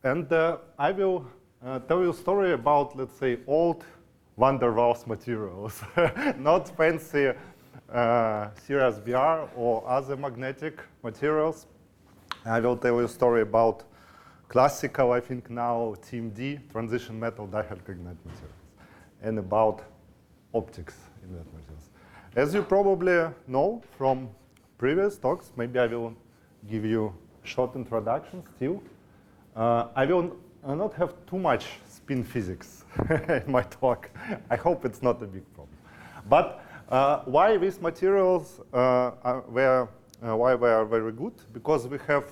And I will tell you a story about, let's say, old van der Waals materials, not fancy serious BR or other magnetic materials. I will tell you a story about classical, I think now, TMD, transition metal dihalcognite materials, and about optics in that materials. As you probably know from previous talks, maybe I will give you a short introduction still. I will not have too much spin physics in my talk. I hope it's not a big problem. But why these materials why they are very good? Because we have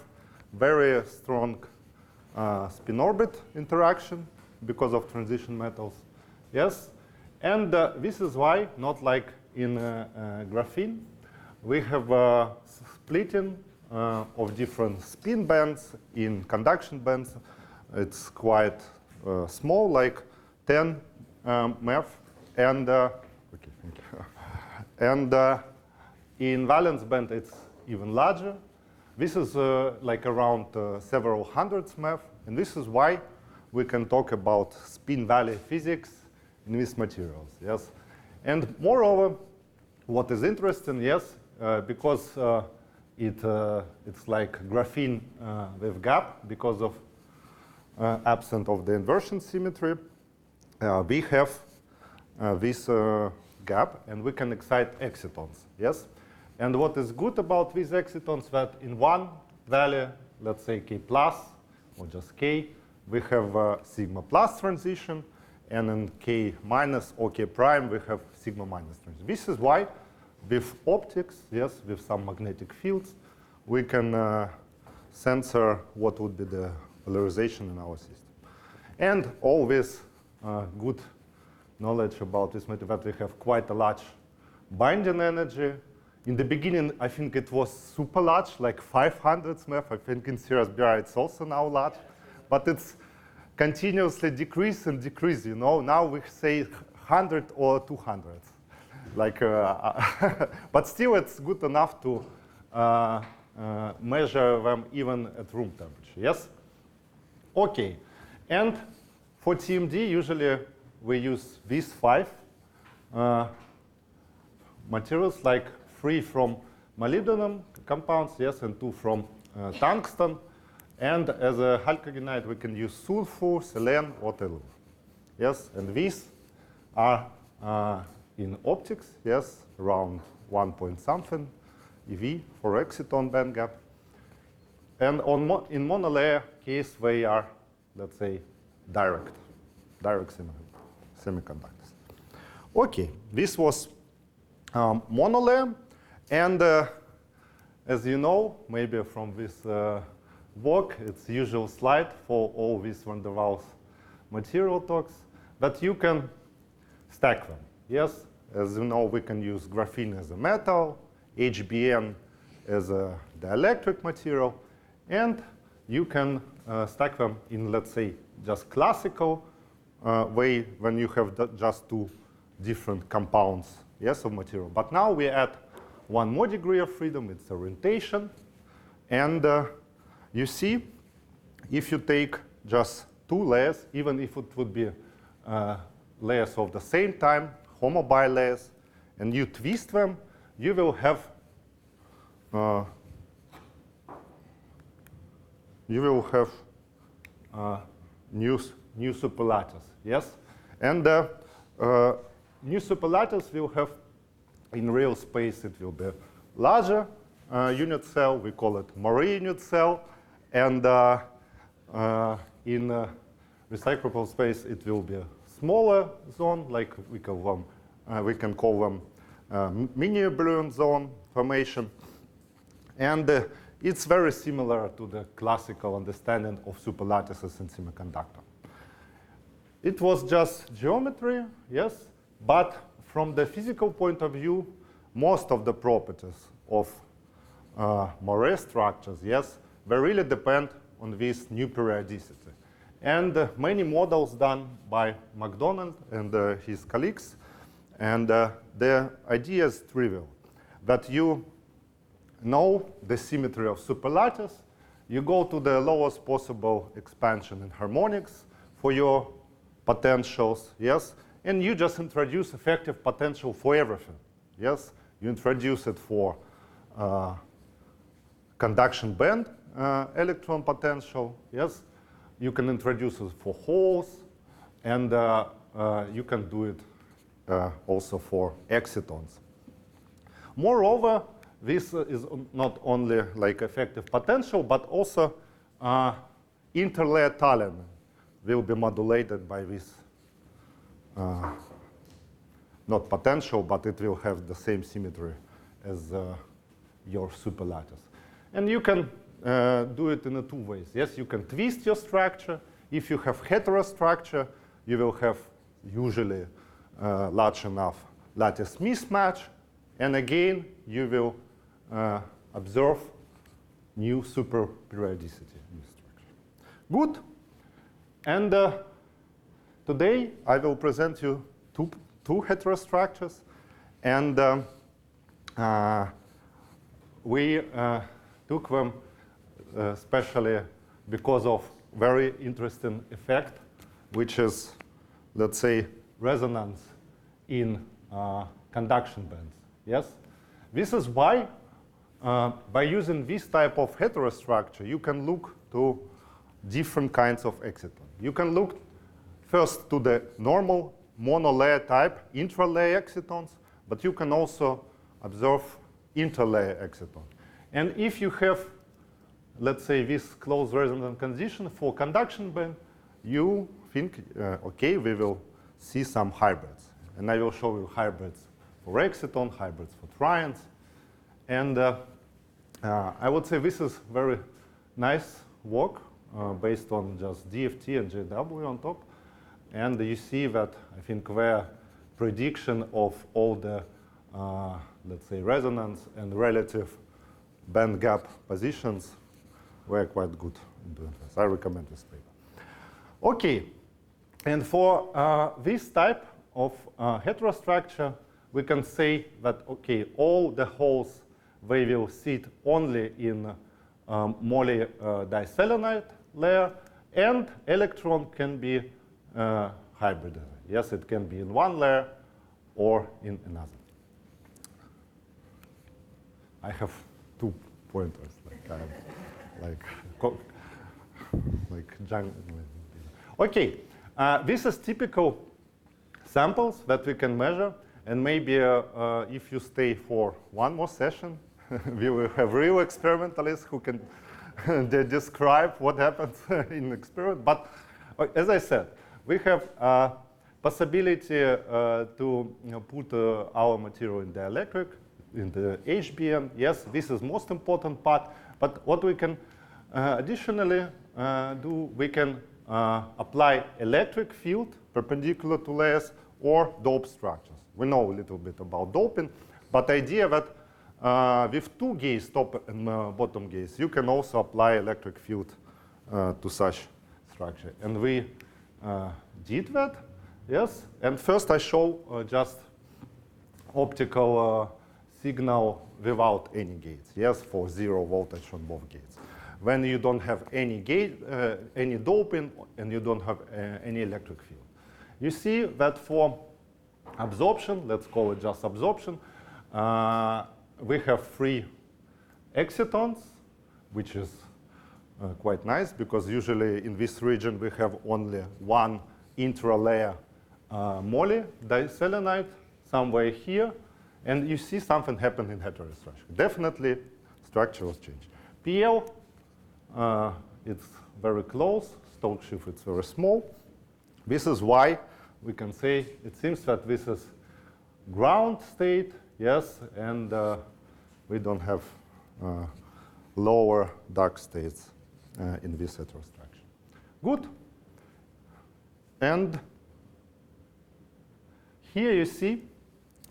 very strong spin-orbit interaction because of transition metals. Yes, and this is why, not like in graphene, we have splitting of different spin bands in conduction bands. It's quite small, like 10 MeV, and okay, thank you. And in valence band, it's even larger. This is like around several hundreds MeV, and this is why we can talk about spin valley physics in these materials. Yes, and moreover, what is interesting, yes, because it's like graphene with gap because of absence of the inversion symmetry. We have this gap, and we can excite excitons. Yes, and what is good about these excitons that in one valley, let's say K plus or just K, we have sigma plus transition, and in K minus or K prime, we have sigma minus transition. This is why with optics, yes, with some magnetic fields, we can censor what would be the polarization in our system. And all this good knowledge about this matter, that we have quite a large binding energy. In the beginning, I think it was super large, like 500 MeV. I think in serious BR it's also now large, but it's continuously decrease and decrease. You know, now we say 100 or 200. Like, but still, it's good enough to measure them even at room temperature. Yes. Okay. And for TMD, usually we use these 5 materials, like 3 from molybdenum compounds, yes, and 2 from tungsten. And as a halcogenide, we can use sulfur, selene, or tellur. Yes, and these are in optics, yes, around 1 point something eV for exciton band gap. And in monolayer case, they are, let's say, direct semiconductors. Okay, this was monolayer. And as you know, maybe from this work, it's the usual slide for all these van der Waals material talks, that you can stack them. Yes, as you know, we can use graphene as a metal, HBN as a dielectric material, and you can stack them in, let's say, just classical way when you have just 2 different compounds, yes, of material. But now we add 1 more degree of freedom, it's orientation. And you see, if you take just 2 layers, even if it would be layers of the same time, homobile layers, and you twist them, you will have new superlattice, yes? And new superlattice will have, in real space, it will be larger unit cell. We call it moiré unit cell. And in recyclable space, it will be a smaller zone, like we can call them mini balloon zone formation. And it's very similar to the classical understanding of superlattices in semiconductor. It was just geometry, yes, but from the physical point of view, most of the properties of moiré structures, yes, they really depend on this new periodicity. And many models done by MacDonald and his colleagues, and the idea is trivial, that you know the symmetry of superlattice, you go to the lowest possible expansion in harmonics for your potentials, yes? And you just introduce effective potential for everything, yes? You introduce it for conduction band electron potential, yes? You can introduce it for holes, and you can do it also for excitons. Moreover, this is not only like effective potential, but also interlayer Thalen will be modulated by this, not potential, but it will have the same symmetry as your superlattice. And you can do it in two ways. Yes, you can twist your structure. If you have heterostructure, you will have usually large enough lattice mismatch. And again, you will observe new superperiodicity in the structure. Good. And today, I will present you two heterostructures. And we took them especially because of very interesting effect, which is, let's say, resonance in conduction bands. Yes? This is why, by using this type of heterostructure, you can look to different kinds of exciton. You can look first to the normal monolayer type intralayer excitons, but you can also observe interlayer exciton. And if you have, let's say, this closed resonance condition for conduction band, you think, OK, we will see some hybrids. And I will show you hybrids for exciton, hybrids for trions. And I would say this is very nice work based on just DFT and JW on top. And you see that, I think, their prediction of all the, let's say, resonance and relative band gap positions were quite good in doing this. I recommend this paper. OK. And for this type of heterostructure, we can say that, OK, all the holes, they will sit only in moly diselenide layer, and electron can be hybrid. Yes, it can be in one layer or in another. I have 2 pointers, like jungle. OK, this is typical samples that we can measure. And maybe if you stay for one more session, we will have real experimentalists who can describe what happens in the experiment. But as I said, we have possibility to put our material in dielectric, in the HBM. Yes, this is most important part. But what we can additionally do, we can apply electric field perpendicular to layers or dope structures. We know a little bit about doping, but the idea that with 2 gates, top and bottom gates, you can also apply electric field to such structure. And we did that, yes. And first I show just optical signal without any gates, yes, for 0 voltage on both gates. When you don't have any gate, any doping, and you don't have any electric field. You see that for absorption, let's call it just absorption, we have 3 excitons, which is quite nice, because usually in this region we have only one intralayer moly diselenide somewhere here, and you see something happen in heterostructure. Definitely, structure was changed. PL, it's very close. Stokes shift, it's very small. This is why we can say it seems that this is ground state, yes, and we don't have lower dark states in this heterostructure. Good. And here you see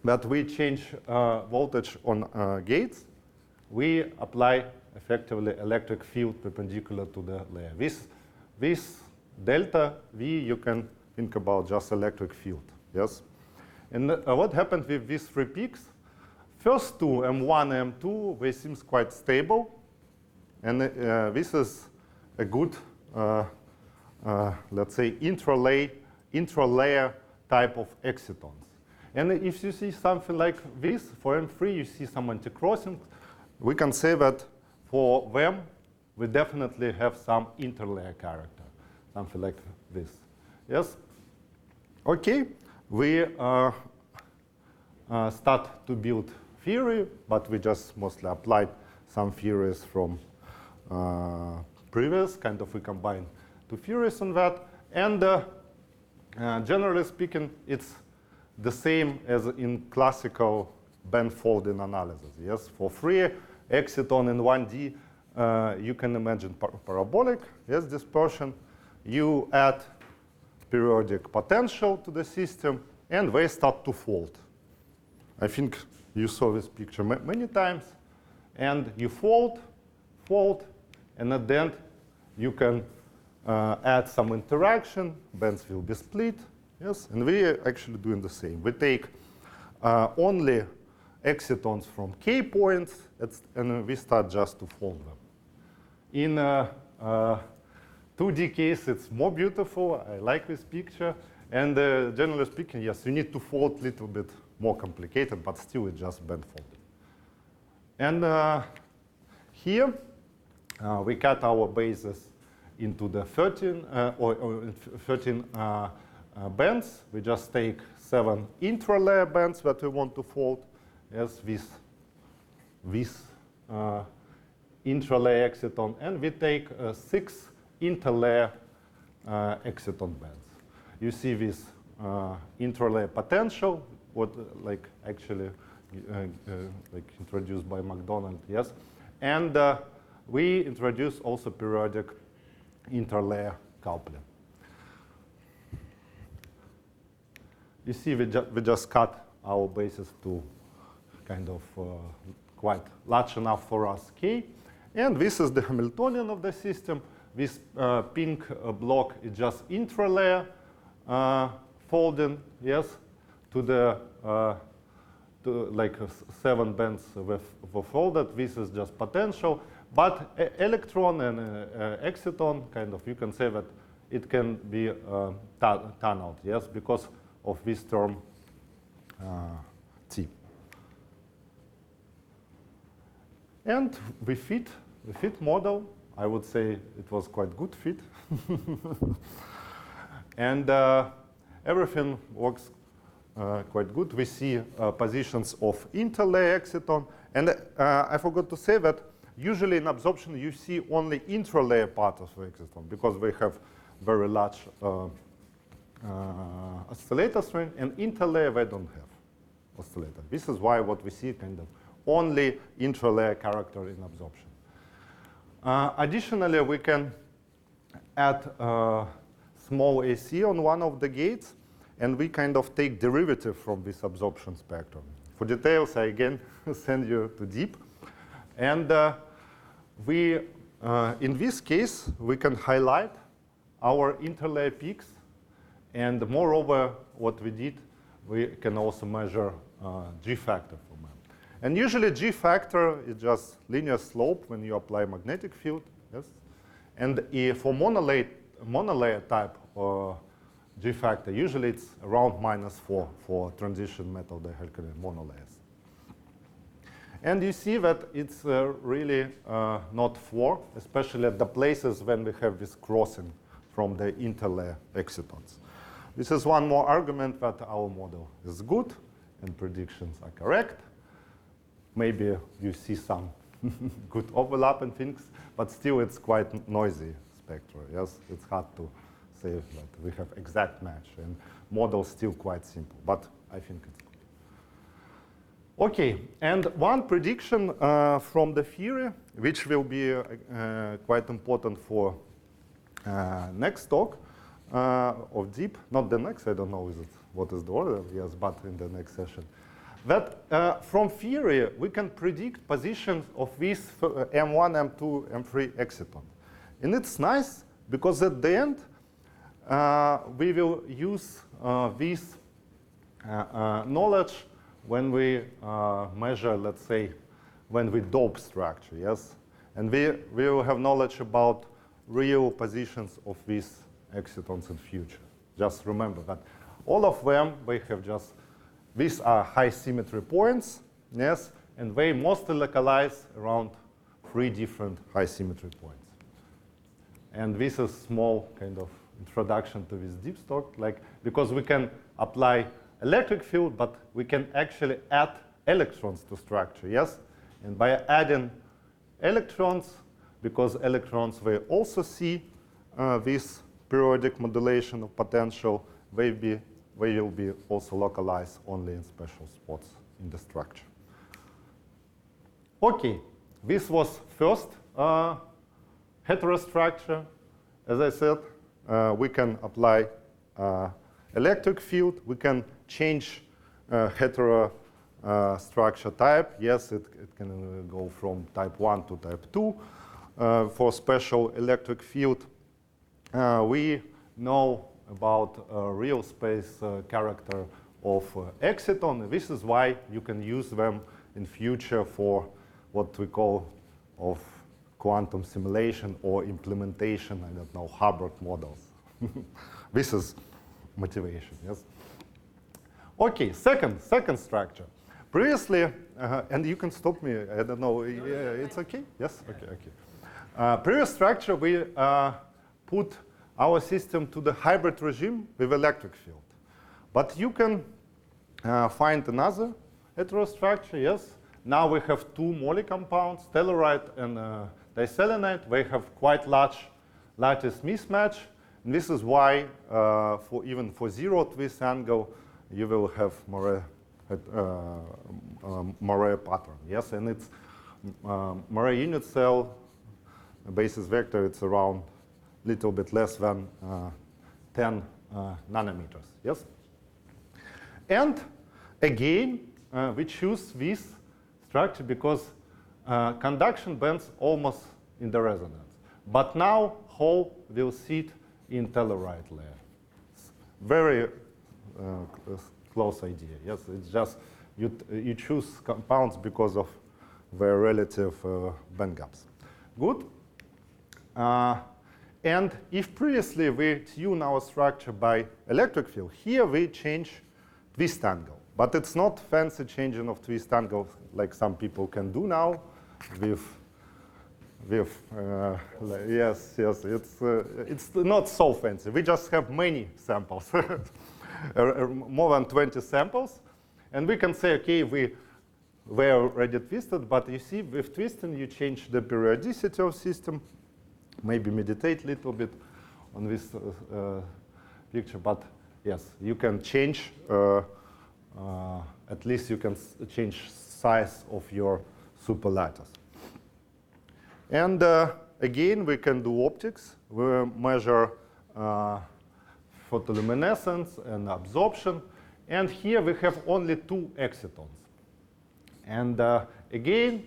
that we change voltage on gates. We apply effectively electric field perpendicular to the layer. This delta V, you can think about just electric field, yes? And what happened with these 3 peaks? First 2, M1 and M2, they seem quite stable. and this is a good, let's say, intralayer type of excitons. And if you see something like this, for M3, you see some anti-crossing, we can say that for them, we definitely have some interlayer character, something like this. Yes? OK, we start to build theory, but we just mostly applied some theories from previous, kind of we combine two theories on that. And generally speaking, it's the same as in classical band folding analysis. Yes, for free exciton in 1D, you can imagine parabolic, yes, dispersion. You add periodic potential to the system, and they start to fold. I think you saw this picture many times. And you fold, and at the end, you can add some interaction. Bands will be split. Yes, and we are actually doing the same. We take only excitons from K points, and we start just to fold them. In 2D case, it's more beautiful. I like this picture. And generally speaking, yes, you need to fold a little bit more complicated, but still it's just band folding. And here, we cut our bases into the 13 bands. We just take 7 intralayer bands that we want to fold. Yes, this intralayer exciton, and we take 6 interlayer exciton bands. You see this interlayer potential, what like actually like introduced by McDonald, yes, and we introduce also periodic interlayer coupling. You see, we just cut our bases to kind of quite large enough for us K. And this is the Hamiltonian of the system. This pink block is just intralayer folding, yes, to the like 7 bands were folded. This is just potential. But electron and exciton, kind of, you can say that it can be tunneled, yes, because of this term T. And we fit model. I would say it was quite good fit. And everything works quite good. We see positions of interlayer exciton. And I forgot to say that usually in absorption, you see only intralayer part of the exciton because we have very large oscillator string, and interlayer they don't have oscillator. This is why what we see kind of only intralayer character in absorption. Additionally, we can add small AC on one of the gates, and we kind of take derivative from this absorption spectrum. For details, I again send you to deep. And in this case, we can highlight our interlayer peaks. And moreover, what we did, we can also measure G factor from them. And usually G factor is just linear slope when you apply magnetic field. Yes. And for monolayer type G factor, usually it's around -4 for transition metal dihedral monolayers. And you see that it's really not 4, especially at the places when we have this crossing from the interlayer excitons. This is one more argument that our model is good and predictions are correct. Maybe you see some good overlap and things, but still it's quite noisy spectra. Yes, it's hard to say that we have exact match, and model still quite simple, but I think it's good. Okay, and one prediction from the theory, which will be quite important for next talk of deep, not the next, I don't know what is the order, yes, but in the next session. That from theory, we can predict positions of these M1, M2, M3 exciton. And it's nice because at the end, we will use this knowledge when we measure, let's say, when we dope structure, yes? And we will have knowledge about real positions of these excitons in future. Just remember that all of them, they have just, these are high symmetry points, yes, and they mostly localize around 3 different high symmetry points. And this is small kind of introduction to this deep talk, like, because we can apply electric field, but we can actually add electrons to structure, yes? And by adding electrons, because electrons, they also see this periodic modulation of potential, they will be also localized only in special spots in the structure. Okay, this was first heterostructure. As I said, we can apply electric field. We can change hetero structure type. Yes, it can go from type 1 to type 2. For special electric field, we know about real space character of exciton. This is why you can use them in future for what we call of quantum simulation or implementation, I don't know, Hubbard models. This is motivation, yes? Okay, second structure. Previously, and you can stop me, I don't know, it's okay? Yes, okay. Previous structure, we put our system to the hybrid regime with electric field. But you can find another heterostructure, yes? Now we have 2 moly compounds, telluride and diselenide. They have quite large lattice mismatch. And this is why, even for 0 twist angle, you will have moiré pattern. Yes, and it's moiré unit cell basis vector. It's around a little bit less than 10 nanometers. Yes, and again, we choose this structure because conduction bends almost in the resonance. But now hole will sit in telluride layer. It's very close idea. Yes, it's just you choose compounds because of their relative band gaps. Good. And if previously we tune our structure by electric field, here we change twist angle. But it's not fancy changing of twist angle like some people can do now with yes, it's not so fancy. We just have many samples, more than 20 samples. And we can say, okay, we were already twisted, but you see with twisting, you change the periodicity of system. Maybe meditate a little bit on this picture, but yes, you can change, at least you can change size of your superlattice. And again, we can do optics. We measure photoluminescence and absorption. And here we have only 2 excitons. And again,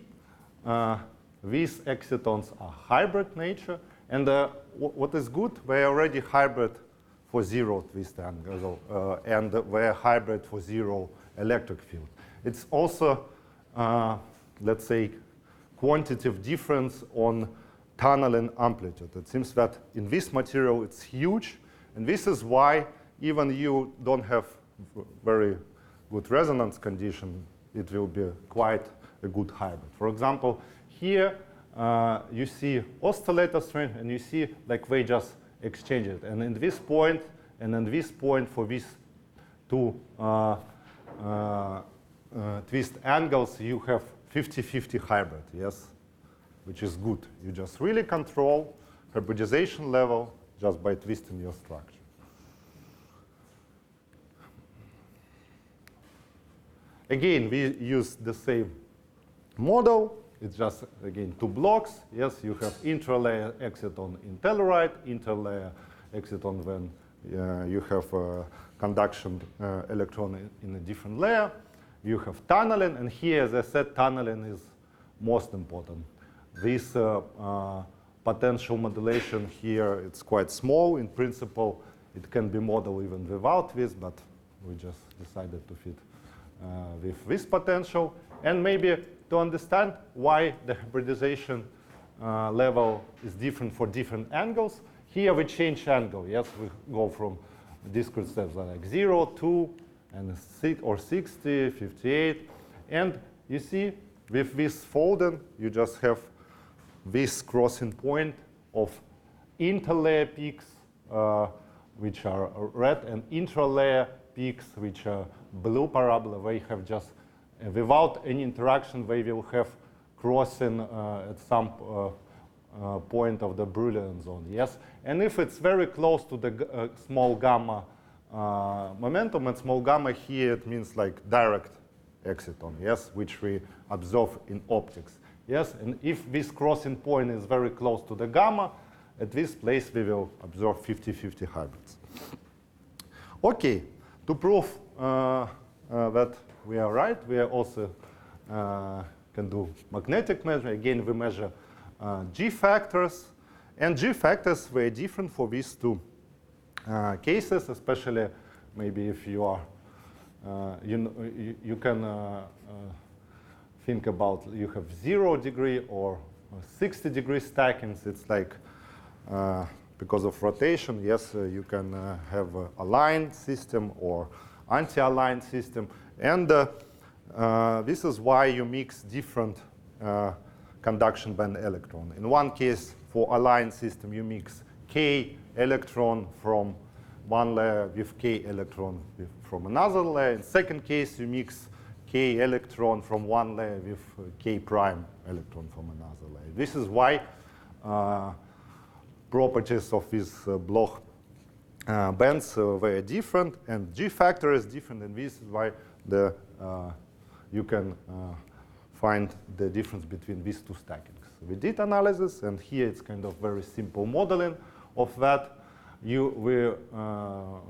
these excitons are hybrid nature. And what is good, they are already hybrid for 0 twist angle, and they are hybrid for 0 electric field. It's also, let's say, quantitative difference on tunneling amplitude. It seems that in this material it's huge, and this is why even you don't have very good resonance condition, it will be quite a good hybrid. For example, here you see oscillator strength, and you see like they just exchange it. And in this point, and in this point for these 2 twist angles, you have 50-50 hybrid, yes, which is good. You just really control hybridization level just by twisting your structure. Again, we use the same model. It's just, again, 2 blocks. Yes, you have intralayer exciton in telluride, interlayer exciton when you have a conduction electron in a different layer. You have tunneling, and here, as I said, tunneling is most important. This potential modulation here, it's quite small. In principle, it can be modeled even without this, but we just decided to fit with this potential. And maybe to understand why the hybridization level is different for different angles. Here we change angle. Yes, we go from discrete steps like 0, 2, and 6 or 60, 58. And you see, with this folding, you just have this crossing point of interlayer peaks, which are red, and intralayer peaks, which are blue parabola. They have just, without any interaction, they will have crossing at some point of the Brillouin zone, yes? And if it's very close to the small gamma momentum, and small gamma here, it means like direct exciton, yes, which we observe in optics, yes? And if this crossing point is very close to the gamma, at this place we will observe 50-50 hybrids. Okay, to prove that we are right, we are also can do magnetic measure. Again, we measure G factors, and G factors were different for these two cases, especially maybe if you are, you can think about you have 0 degree or 60 degree stackings. It's like because of rotation, yes, you can have a aligned system or anti-aligned system, and this is why you mix different conduction band electron. In one case, for aligned system, you mix K electron from one layer with K electron from another layer. In second case, you mix K electron from one layer with K prime electron from another layer. This is why properties of these Bloch bands were different, and G factor is different, and this is why the you can find the difference between these two stackings. We did analysis, and here it's kind of very simple modeling of that. We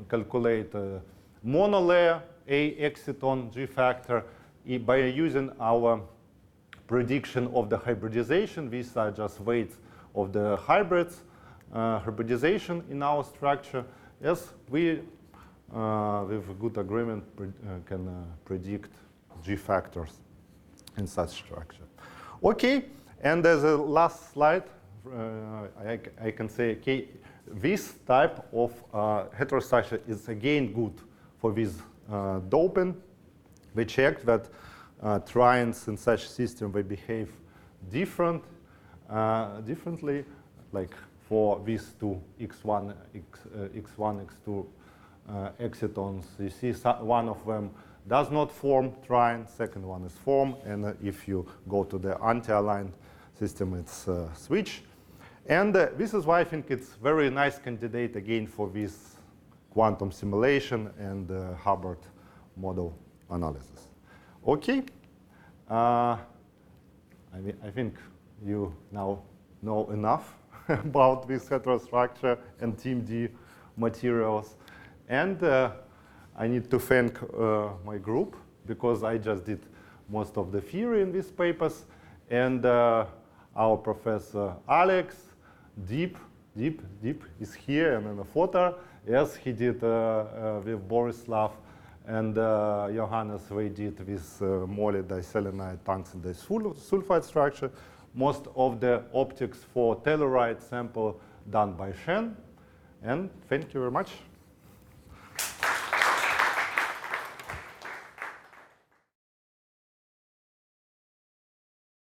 calculate a monolayer A exciton G factor by using our prediction of the hybridization. These are just weights of the hybrids, hybridization in our structure. Yes, we, with a good agreement, can predict G factors in such structure. Okay, and as a last slide, I can say, okay, this type of heterostructure is again good for this doping. We checked that trions in such system, they behave differently, like for these two X1, X2 excitons. You see one of them does not form trion, second one is formed, and if you go to the anti-aligned system, it's switch. And this is why I think it's very nice candidate again for this quantum simulation and Hubbard model analysis. Okay, I think you now know enough about this heterostructure and Team D materials. And I need to thank my group, because I just did most of the theory in these papers. And our professor Alex, Deep is here, and in the photo. Yes, he did with Borislav, and Johannes, they did with moly diselenide tungsten disulfide structure. Most of the optics for telluride sample done by Shen. And thank you very much.